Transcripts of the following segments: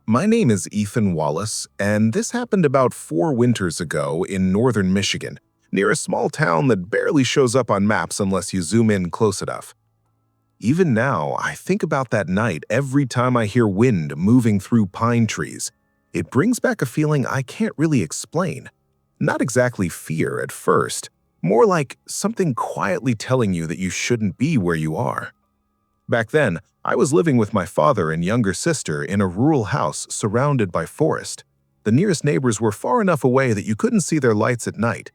My name is Ethan Wallace, and this happened about 4 winters ago in northern Michigan, near a small town that barely shows up on maps unless you zoom in close enough. Even now, I think about that night every time I hear wind moving through pine trees. It brings back a feeling I can't really explain. Not exactly fear at first, more like something quietly telling you that you shouldn't be where you are. Back then, I was living with my father and younger sister in a rural house surrounded by forest. The nearest neighbors were far enough away that you couldn't see their lights at night.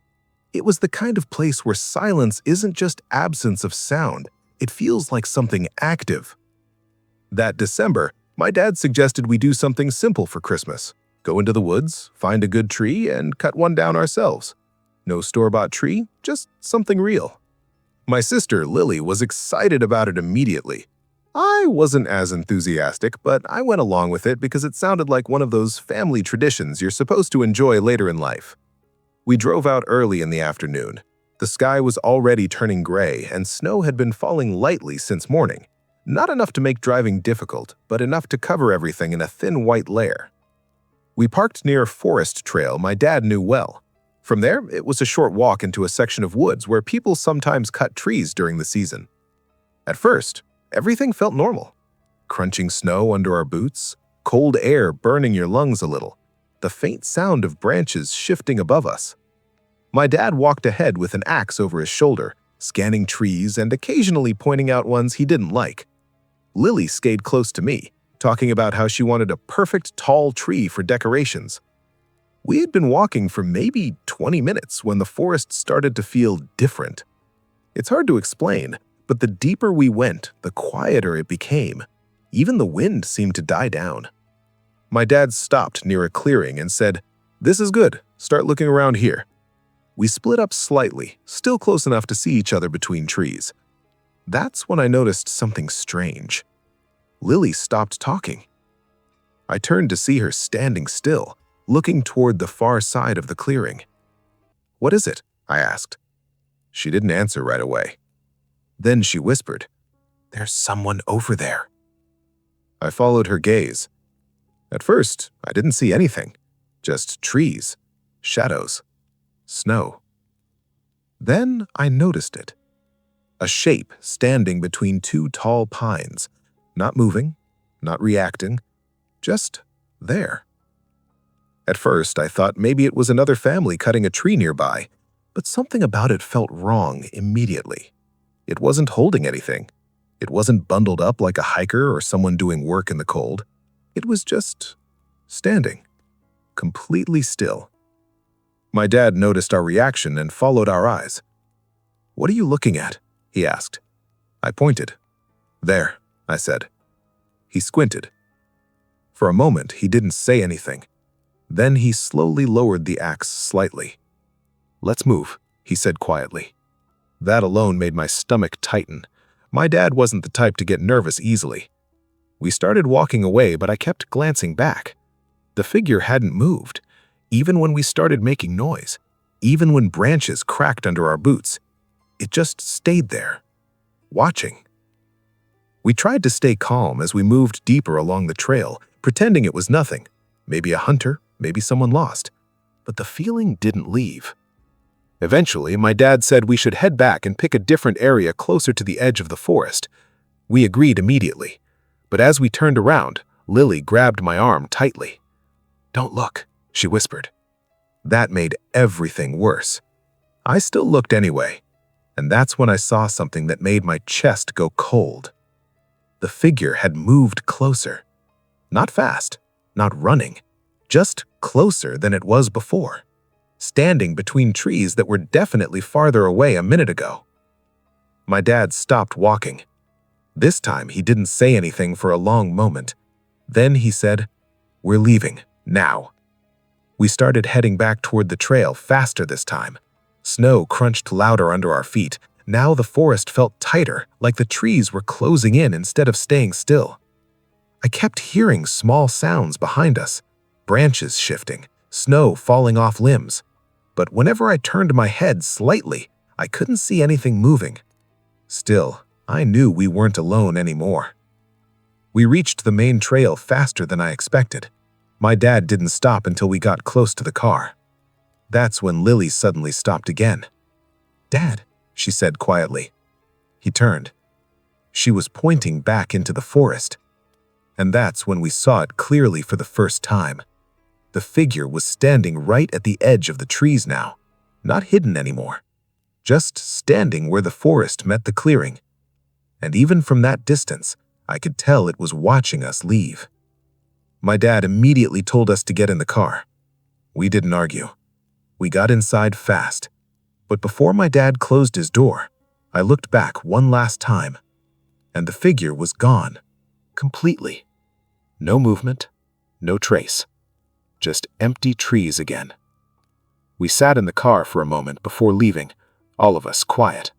It was the kind of place where silence isn't just absence of sound, it feels like something active. That December, my dad suggested we do something simple for Christmas. Go into the woods, find a good tree, and cut one down ourselves. No store-bought tree, just something real. My sister, Lily, was excited about it immediately. I wasn't as enthusiastic, but I went along with it because it sounded like one of those family traditions you're supposed to enjoy later in life. We drove out early in the afternoon. The sky was already turning gray, and snow had been falling lightly since morning. Not enough to make driving difficult, but enough to cover everything in a thin white layer. We parked near a forest trail my dad knew well. From there, it was a short walk into a section of woods where people sometimes cut trees during the season. At first, everything felt normal. Crunching snow under our boots, cold air burning your lungs a little, the faint sound of branches shifting above us. My dad walked ahead with an axe over his shoulder, scanning trees and occasionally pointing out ones he didn't like. Lily stayed close to me, talking about how she wanted a perfect tall tree for decorations. We had been walking for maybe 20 minutes when the forest started to feel different. It's hard to explain, but the deeper we went, the quieter it became. Even the wind seemed to die down. My dad stopped near a clearing and said, "This is good. Start looking around here." We split up slightly, still close enough to see each other between trees. That's when I noticed something strange. Lily stopped talking. I turned to see her standing still, looking toward the far side of the clearing. "What is it?" I asked. She didn't answer right away. Then she whispered, "There's someone over there." I followed her gaze. At first, I didn't see anything, just trees, shadows, snow. Then I noticed it. A shape standing between two tall pines, not moving, not reacting, just there. At first, I thought maybe it was another family cutting a tree nearby, but something about it felt wrong immediately. It wasn't holding anything. It wasn't bundled up like a hiker or someone doing work in the cold. It was just standing, completely still. My dad noticed our reaction and followed our eyes. "What are you looking at?" he asked. I pointed. "There," I said. He squinted. For a moment, he didn't say anything. Then he slowly lowered the axe slightly. "Let's move," he said quietly. That alone made my stomach tighten. My dad wasn't the type to get nervous easily. We started walking away, but I kept glancing back. The figure hadn't moved, even when we started making noise, even when branches cracked under our boots. It just stayed there, watching. We tried to stay calm as we moved deeper along the trail, pretending it was nothing, maybe a hunter, maybe someone lost. But the feeling didn't leave. Eventually, my dad said we should head back and pick a different area closer to the edge of the forest. We agreed immediately. But as we turned around, Lily grabbed my arm tightly. "Don't look," she whispered. That made everything worse. I still looked anyway, and that's when I saw something that made my chest go cold. The figure had moved closer. Not fast, not running, just closer than it was before, standing between trees that were definitely farther away a minute ago. My dad stopped walking. This time, he didn't say anything for a long moment. Then he said, "We're leaving, now." We started heading back toward the trail faster this time. Snow crunched louder under our feet. Now the forest felt tighter, like the trees were closing in instead of staying still. I kept hearing small sounds behind us, branches shifting, snow falling off limbs. But whenever I turned my head slightly, I couldn't see anything moving. Still, I knew we weren't alone anymore. We reached the main trail faster than I expected. My dad didn't stop until we got close to the car. That's when Lily suddenly stopped again. "Dad," she said quietly. He turned. She was pointing back into the forest. And that's when we saw it clearly for the first time. The figure was standing right at the edge of the trees now, not hidden anymore, just standing where the forest met the clearing. And even from that distance, I could tell it was watching us leave. My dad immediately told us to get in the car. We didn't argue. We got inside fast. But before my dad closed his door, I looked back one last time, and the figure was gone, completely. No movement, no trace. Just empty trees again. We sat in the car for a moment before leaving, all of us quiet.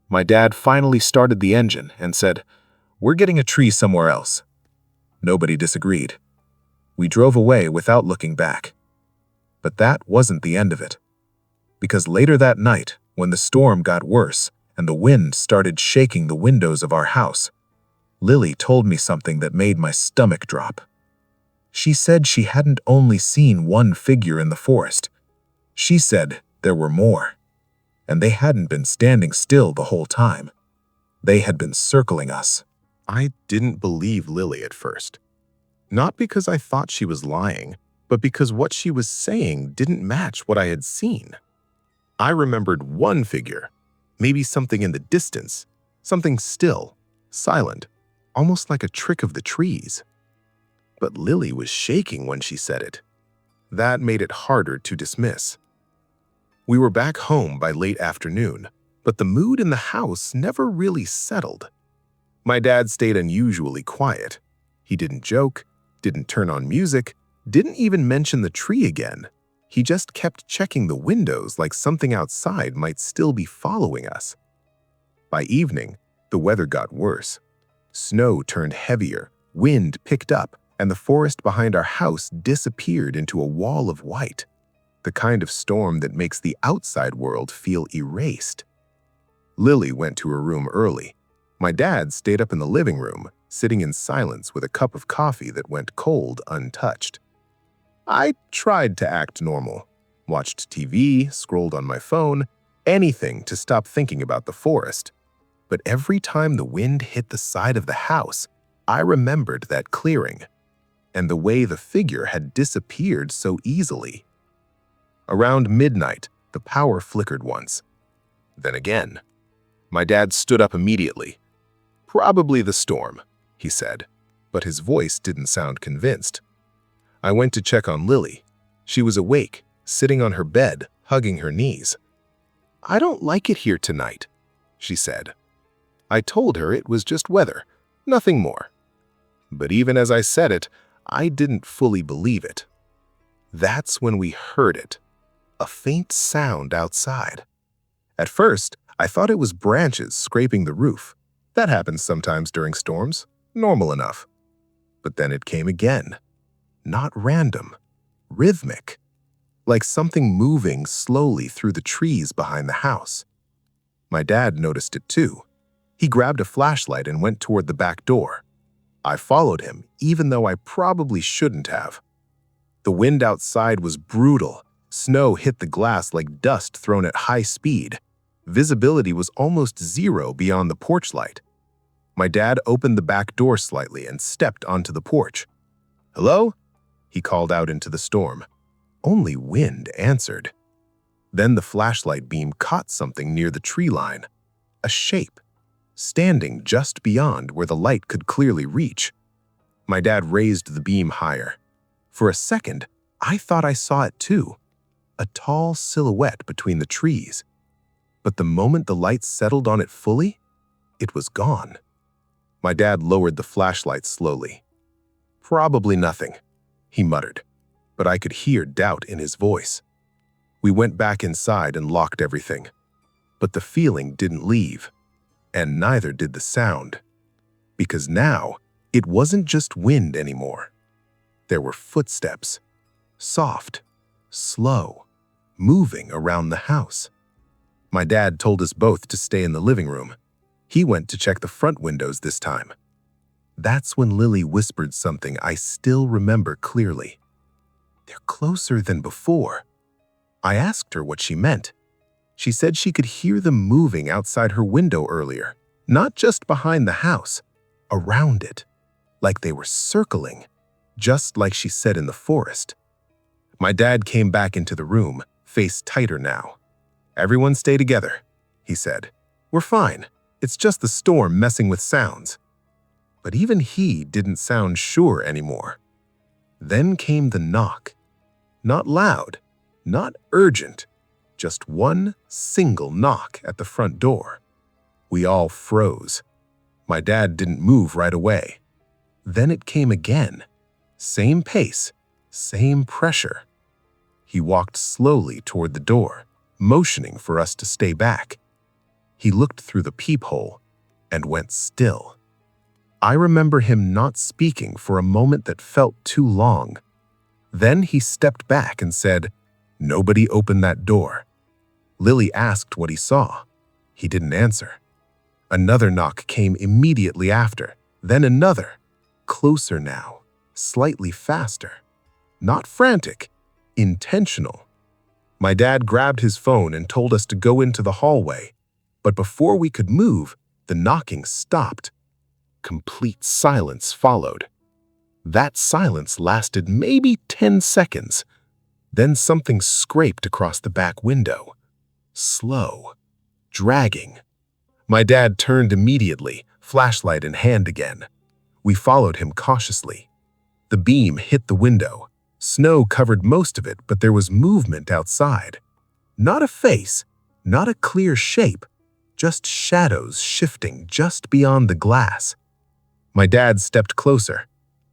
My dad finally started the engine and said, "We're getting a tree somewhere else." Nobody disagreed. We drove away without looking back. But that wasn't the end of it. Because later that night, when the storm got worse and the wind started shaking the windows of our house, Lily told me something that made my stomach drop. She said she hadn't only seen one figure in the forest. She said there were more. And they hadn't been standing still the whole time. They had been circling us. I didn't believe Lily at first. Not because I thought she was lying, but because what she was saying didn't match what I had seen. I remembered one figure, maybe something in the distance, something still, silent, almost like a trick of the trees. But Lily was shaking when she said it. That made it harder to dismiss. We were back home by late afternoon, but the mood in the house never really settled. My dad stayed unusually quiet. He didn't joke, didn't turn on music, didn't even mention the tree again. He just kept checking the windows like something outside might still be following us. By evening, the weather got worse. Snow turned heavier, wind picked up, and the forest behind our house disappeared into a wall of white, the kind of storm that makes the outside world feel erased. Lily went to her room early. My dad stayed up in the living room, sitting in silence with a cup of coffee that went cold untouched. I tried to act normal, watched TV, scrolled on my phone, anything to stop thinking about the forest. But every time the wind hit the side of the house, I remembered that clearing, and the way the figure had disappeared so easily. Around midnight, the power flickered once. Then again. My dad stood up immediately. "Probably the storm," he said, but his voice didn't sound convinced. I went to check on Lily. She was awake, sitting on her bed, hugging her knees. "I don't like it here tonight," she said. I told her it was just weather, nothing more. But even as I said it, I didn't fully believe it. That's when we heard it, a faint sound outside. At first, I thought it was branches scraping the roof. That happens sometimes during storms, normal enough. But then it came again. Not random, rhythmic, like something moving slowly through the trees behind the house. My dad noticed it too. He grabbed a flashlight and went toward the back door. I followed him, even though I probably shouldn't have. The wind outside was brutal. Snow hit the glass like dust thrown at high speed. Visibility was almost zero beyond the porch light. My dad opened the back door slightly and stepped onto the porch. "Hello?" he called out into the storm. Only wind answered. Then the flashlight beam caught something near the tree line, a shape, standing just beyond where the light could clearly reach. My dad raised the beam higher. For a second, I thought I saw it too, a tall silhouette between the trees. But the moment the light settled on it fully, it was gone. My dad lowered the flashlight slowly. "Probably nothing," he muttered, but I could hear doubt in his voice. We went back inside and locked everything. But the feeling didn't leave, and neither did the sound. Because now, it wasn't just wind anymore. There were footsteps, soft, slow, moving around the house. My dad told us both to stay in the living room. He went to check the front windows this time. That's when Lily whispered something I still remember clearly. "They're closer than before." I asked her what she meant. She said she could hear them moving outside her window earlier, not just behind the house, around it, like they were circling, just like she said in the forest. My dad came back into the room, face tighter now. "Everyone stay together," he said. "We're fine. It's just the storm messing with sounds." But even he didn't sound sure anymore. Then came the knock. Not loud, not urgent, just one single knock at the front door. We all froze. My dad didn't move right away. Then it came again. Same pace, same pressure. He walked slowly toward the door, motioning for us to stay back. He looked through the peephole and went still. I remember him not speaking for a moment that felt too long. Then he stepped back and said, "Nobody open that door." Lily asked what he saw. He didn't answer. Another knock came immediately after, then another, closer now, slightly faster. Not frantic, intentional. My dad grabbed his phone and told us to go into the hallway, but before we could move, the knocking stopped. Complete silence followed. That silence lasted maybe 10 seconds. Then something scraped across the back window. Slow, dragging. My dad turned immediately, flashlight in hand again. We followed him cautiously. The beam hit the window. Snow covered most of it, but there was movement outside. Not a face, not a clear shape, just shadows shifting just beyond the glass. My dad stepped closer,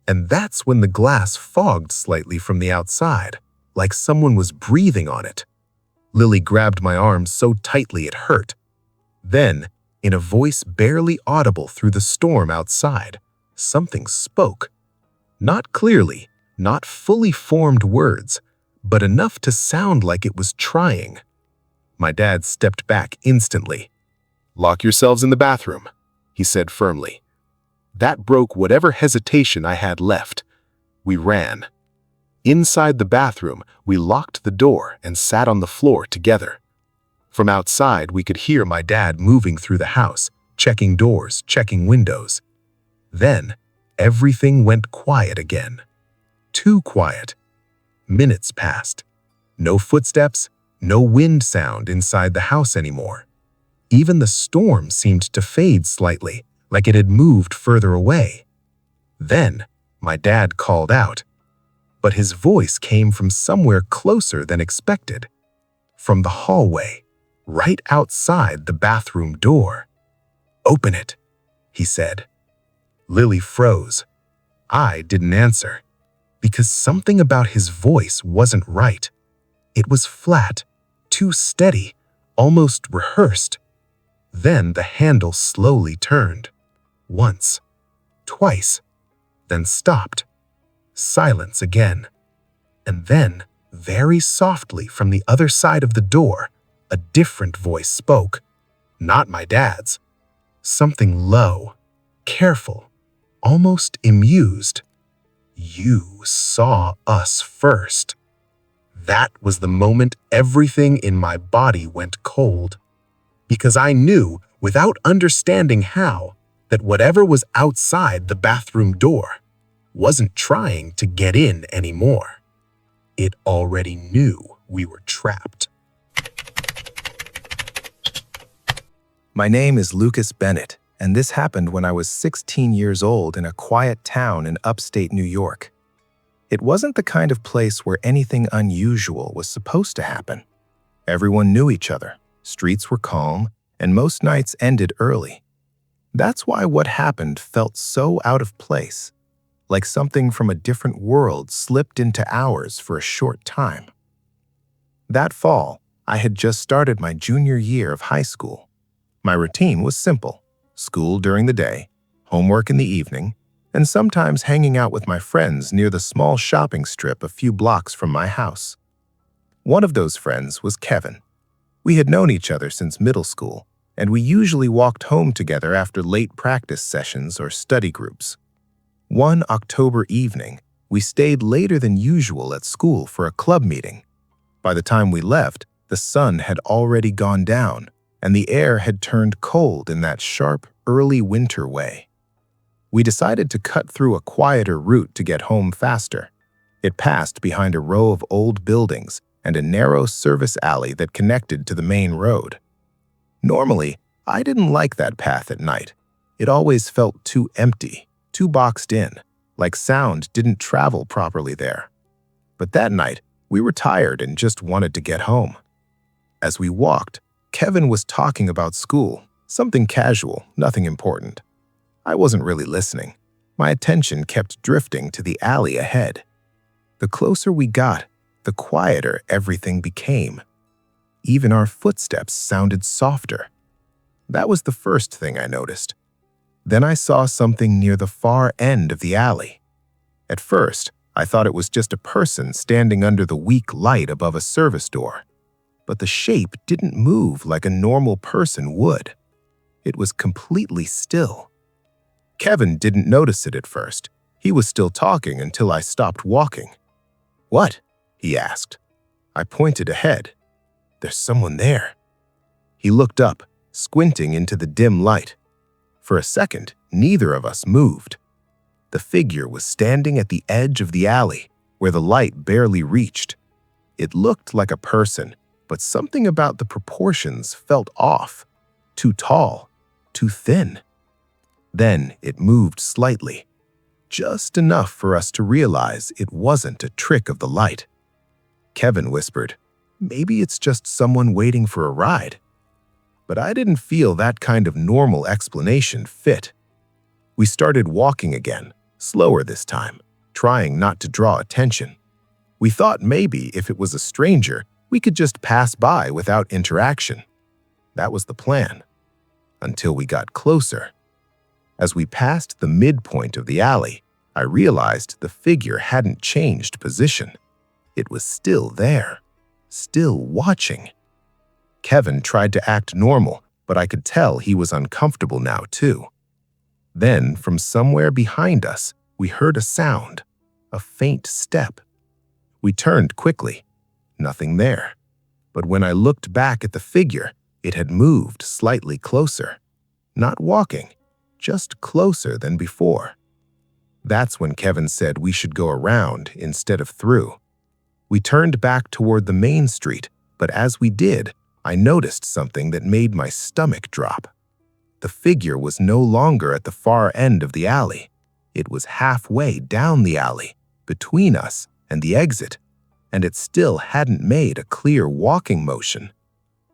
and that's when the glass fogged slightly from the outside, like someone was breathing on it. Lily grabbed my arm so tightly it hurt. Then, in a voice barely audible through the storm outside, something spoke. Not clearly, not fully formed words, but enough to sound like it was trying. My dad stepped back instantly. "Lock yourselves in the bathroom," he said firmly. That broke whatever hesitation I had left. We ran. Inside the bathroom, we locked the door and sat on the floor together. From outside, we could hear my dad moving through the house, checking doors, checking windows. Then, everything went quiet again. Too quiet. Minutes passed. No footsteps, no wind sound inside the house anymore. Even the storm seemed to fade slightly, like it had moved further away. Then, my dad called out, but his voice came from somewhere closer than expected. From the hallway, right outside the bathroom door. "Open it," he said. Lily froze. I didn't answer, because something about his voice wasn't right. It was flat, too steady, almost rehearsed. Then the handle slowly turned. Once, twice, then stopped. Silence again. And then, very softly from the other side of the door, a different voice spoke. Not my dad's. Something low, careful, almost amused. "You saw us first." That was the moment everything in my body went cold. Because I knew, without understanding how, that whatever was outside the bathroom door wasn't trying to get in anymore. It already knew we were trapped. My name is Lucas Bennett, and this happened when I was 16 years old in a quiet town in upstate New York. It wasn't the kind of place where anything unusual was supposed to happen. Everyone knew each other, streets were calm, and most nights ended early. That's why what happened felt so out of place, like something from a different world slipped into ours for a short time. That fall, I had just started my junior year of high school. My routine was simple: school during the day, homework in the evening, and sometimes hanging out with my friends near the small shopping strip a few blocks from my house. One of those friends was Kevin. We had known each other since middle school, and we usually walked home together after late practice sessions or study groups. One October evening, we stayed later than usual at school for a club meeting. By the time we left, the sun had already gone down, and the air had turned cold in that sharp, early winter way. We decided to cut through a quieter route to get home faster. It passed behind a row of old buildings and a narrow service alley that connected to the main road. Normally, I didn't like that path at night. It always felt too empty, too boxed in, like sound didn't travel properly there. But that night, we were tired and just wanted to get home. As we walked, Kevin was talking about school, something casual, nothing important. I wasn't really listening. My attention kept drifting to the alley ahead. The closer we got, the quieter everything became. Even our footsteps sounded softer. That was the first thing I noticed. Then I saw something near the far end of the alley. At first, I thought it was just a person standing under the weak light above a service door. But the shape didn't move like a normal person would. It was completely still. Kevin didn't notice it at first. He was still talking until I stopped walking. "What?" he asked. I pointed ahead. "There's someone there." He looked up, squinting into the dim light. For a second, neither of us moved. The figure was standing at the edge of the alley, where the light barely reached. It looked like a person, but something about the proportions felt off. Too tall, too thin. Then it moved slightly, just enough for us to realize it wasn't a trick of the light. Kevin whispered, "Maybe it's just someone waiting for a ride." But I didn't feel that kind of normal explanation fit. We started walking again, slower this time, trying not to draw attention. We thought maybe if it was a stranger, we could just pass by without interaction. That was the plan. Until we got closer. As we passed the midpoint of the alley, I realized the figure hadn't changed position. It was still there, still watching. Kevin tried to act normal, but I could tell he was uncomfortable now too. Then, from somewhere behind us, we heard a sound, a faint step. We turned quickly. Nothing there. But when I looked back at the figure, it had moved slightly closer. Not walking, just closer than before. That's when Kevin said we should go around instead of through. We turned back toward the main street, but as we did, I noticed something that made my stomach drop. The figure was no longer at the far end of the alley. It was halfway down the alley, between us and the exit, and it still hadn't made a clear walking motion.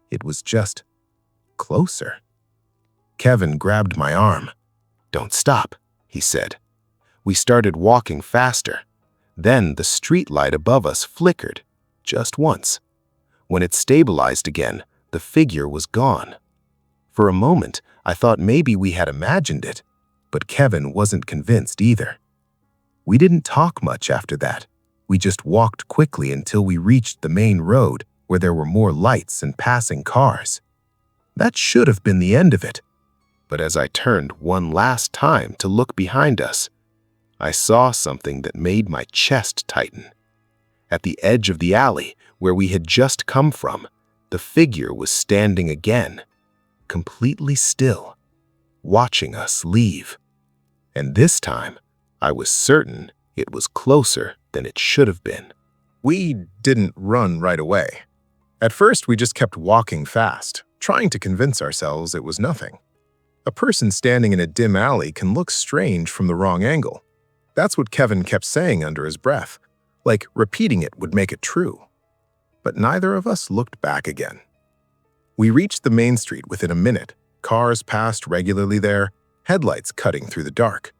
It was just closer. Kevin grabbed my arm. "Don't stop," he said. We started walking faster. Then the street light above us flickered, just once. When it stabilized again, the figure was gone. For a moment, I thought maybe we had imagined it, but Kevin wasn't convinced either. We didn't talk much after that. We just walked quickly until we reached the main road where there were more lights and passing cars. That should have been the end of it. But as I turned one last time to look behind us, I saw something that made my chest tighten. At the edge of the alley, where we had just come from, the figure was standing again, completely still, watching us leave. And this time, I was certain it was closer than it should have been. We didn't run right away. At first, we just kept walking fast, trying to convince ourselves it was nothing. A person standing in a dim alley can look strange from the wrong angle. That's what Kevin kept saying under his breath, like repeating it would make it true. But neither of us looked back again. We reached the main street within a minute. Cars passed regularly there, headlights cutting through the dark.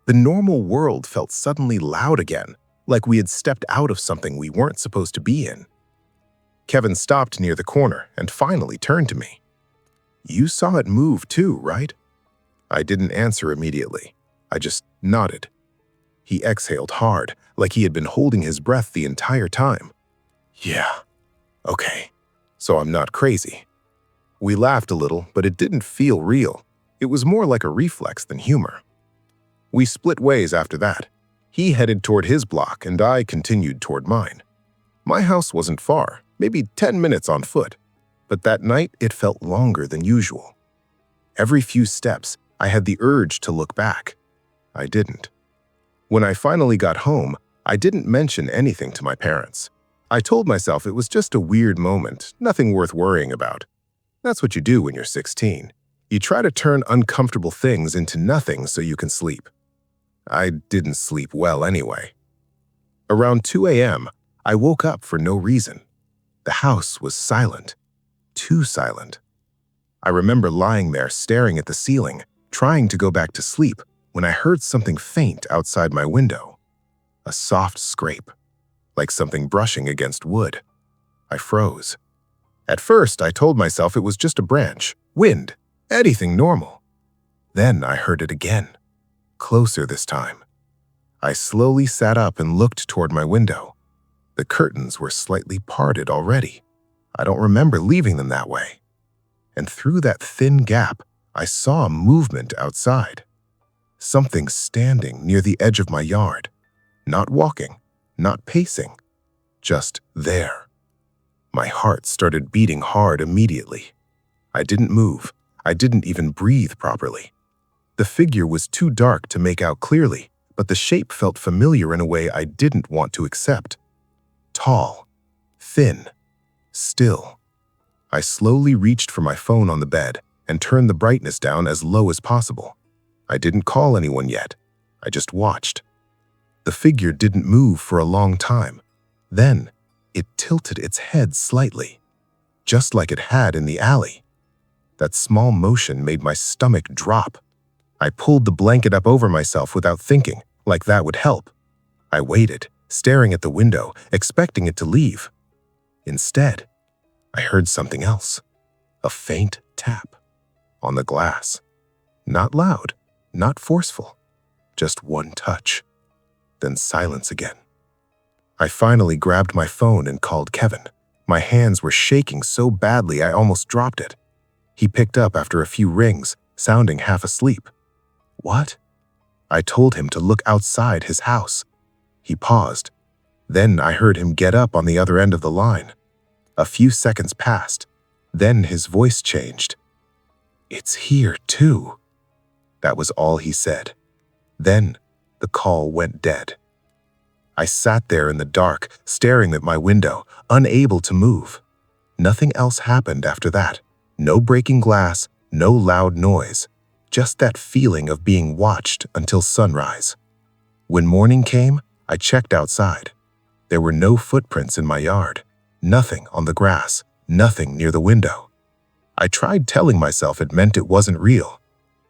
The normal world felt suddenly loud again, like we had stepped out of something we weren't supposed to be in. Kevin stopped near the corner and finally turned to me. "You saw it move too, right?" I didn't answer immediately. I just nodded. He exhaled hard, like he had been holding his breath the entire time. "Yeah, okay, so I'm not crazy." We laughed a little, but it didn't feel real. It was more like a reflex than humor. We split ways after that. He headed toward his block and I continued toward mine. My house wasn't far, maybe 10 minutes on foot, but that night it felt longer than usual. Every few steps, I had the urge to look back. I didn't. When I finally got home, I didn't mention anything to my parents. I told myself it was just a weird moment, nothing worth worrying about. That's what you do when you're 16. You try to turn uncomfortable things into nothing so you can sleep. I didn't sleep well anyway. Around 2 a.m., I woke up for no reason. The house was silent. Too silent. I remember lying there staring at the ceiling, trying to go back to sleep, when I heard something faint outside my window. A soft scrape, like something brushing against wood. I froze. At first, I told myself it was just a branch, wind, anything normal. Then I heard it again, closer this time. I slowly sat up and looked toward my window. The curtains were slightly parted already. I don't remember leaving them that way. And through that thin gap, I saw movement outside. Something standing near the edge of my yard. Not walking, not pacing, just there. My heart started beating hard immediately. I didn't move. I didn't even breathe properly. The figure was too dark to make out clearly, but the shape felt familiar in a way I didn't want to accept. Tall, thin, still. I slowly reached for my phone on the bed and turned the brightness down as low as possible. I didn't call anyone yet. I just watched. The figure didn't move for a long time. Then, it tilted its head slightly, just like it had in the alley. That small motion made my stomach drop. I pulled the blanket up over myself without thinking, like that would help. I waited, staring at the window, expecting it to leave. Instead, I heard something else. A faint tap on the glass. Not loud, not forceful, just one touch. Then silence again. I finally grabbed my phone and called Kevin. My hands were shaking so badly I almost dropped it. He picked up after a few rings, sounding half asleep. What? I told him to look outside his house. He paused. Then I heard him get up on the other end of the line. A few seconds passed. Then his voice changed. "It's here, too." That was all he said. Then the call went dead. I sat there in the dark, staring at my window, unable to move. Nothing else happened after that. No breaking glass, no loud noise. Just that feeling of being watched until sunrise. When morning came, I checked outside. There were no footprints in my yard. Nothing on the grass, nothing near the window. I tried telling myself it meant it wasn't real,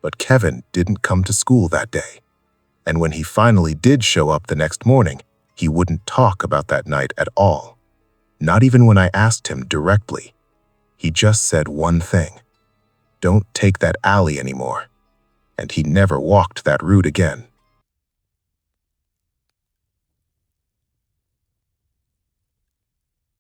but Kevin didn't come to school that day. And when he finally did show up the next morning, he wouldn't talk about that night at all. Not even when I asked him directly. He just said one thing: "Don't take that alley anymore." And he never walked that route again.